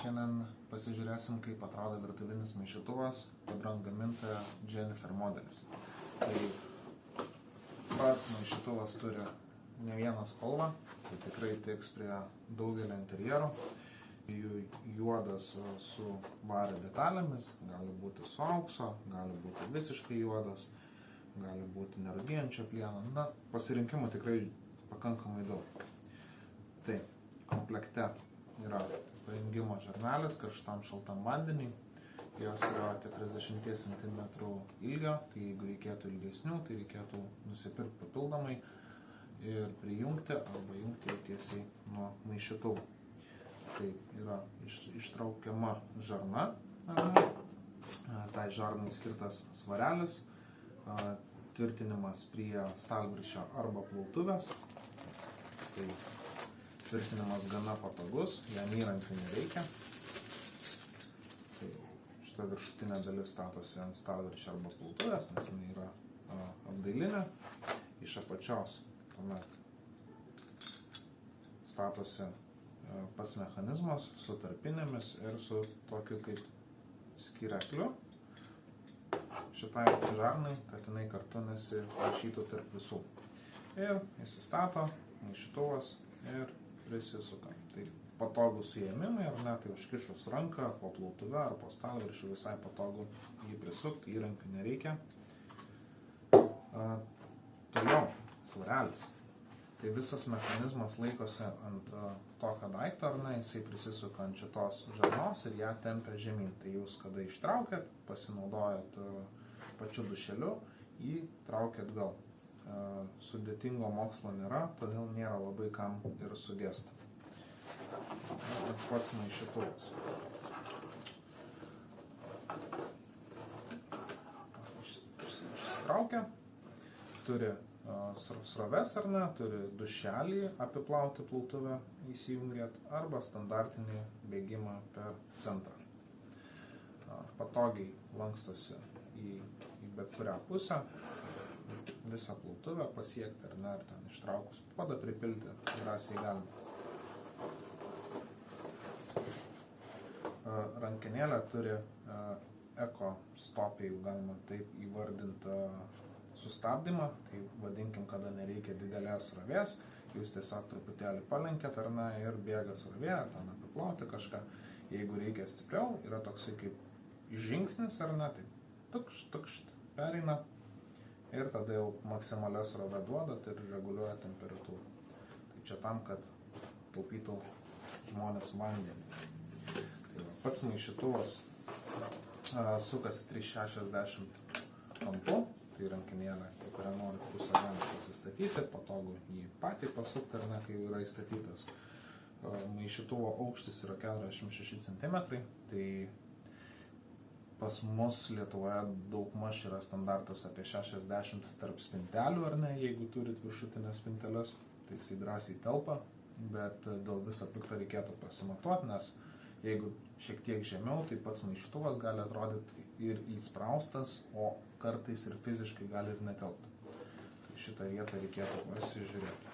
Šiandien pasižiūrėsim, kaip atrodo virtuvinis maišytuvas Padron gamintojo Jennifer modelis. Tai pats maišytuvas turi ne vieną spalvą, tai tikrai tiks prie daugelio interjerų. Juodas su vario detalėmis, gali būti su aukso, gali būti visiškai juodas, gali būti nerūdijančio plieno. Na, pasirinkimų tikrai pakankamai daug. Tai komplekte yra pajungimo žarnelis karštam šaltam vandeniui. Jos yra 40 cm ilgio, tai jeigu reikėtų ilgesnių, tai reikėtų nusipirkti papildomai ir prijungti arba jungti tiesiai nuo maišytuvų. Tai yra ištraukiama žarna, tai žarnai skirtas svarelis, tvirtinimas prie stalviršio arba plautuvės. Tai tvirtinimas gana patogus, jam įrankių nereikia. Tai šita viršutinė dalis statosi ant stalviršio arba plautuvės, nes jinai yra apdailinė. Iš apačios tuomet statosi pats mechanizmas su tarpinėmis ir su tokiu kaip skyreliu šitai žarnai, kad jinai kartu nesirašytų tarp visų. Ir įsistato maišytuvas ir prisisuka. Tai patogus suėmimai, ar ne, tai užkišus ranką po plautuve ar po stalviršiu visai patogu jį prisukti, įrankių nereikia. Toliau svarelis. Tai visas mechanizmas laikosi ant tokio daikto, ar ne, jisai prisisuka ant šitos žarnos ir ją tempia žemyn. Tai jūs, kada ištraukėt, pasinaudojat pačiu dušeliu, jį traukėt gal. Sudėtingo mokslo nėra, todėl nėra labai kam ir sugesti. Pats maišytuvas. Išsitraukia, turi sroves ar ne, turi dušelį apiplauti plautuvę įsijungėt arba standartinį bėgimą per centrą. Patogiai lankstosi į bet kurią pusę, visą plautuvę pasiekti ar ne, ar ten ištraukus puodą pripilti, drąsiai galima. Rankenėlė turi eko stop, jeigu galima taip įvardinti, sustabdymą, tai vadinkim, kada nereikia didelės srovės, jūs tiesiog truputėlį palenkėt ar ne ir bėga srovė, ar ten apiplauti kažką. Jeigu reikia stipriau, yra toksai kaip žingsnis ar ne, tai tukšt, pereina ir tada jau maksimalią srovę duodat ir reguliuoja temperatūrą. Tai čia tam, kad taupytų žmonės vandenį. Tai va, pats maišytuvas sukasi 360 kampu. Tai rankenėlė, kurią norit pusę galite pasistatyti, patogu jį patį pasukti, ar ne, kai jau yra įstatytas. Maišytuvo aukštis yra 46 cm, tai pas mus Lietuvoje daugmaž yra standartas apie 60 tarp spintelių, ar ne, jeigu turit viršutinės spinteles, tai jisai drąsiai telpa, bet dėl viso pikto reikėtų pasimatuoti, nes jeigu šiek tiek žemiau, tai pats maišytuvas gali atrodyti ir įspraustas, o kartais ir fiziškai gali ir netelpti. Šitą vietą reikėtų pasižiūrėti.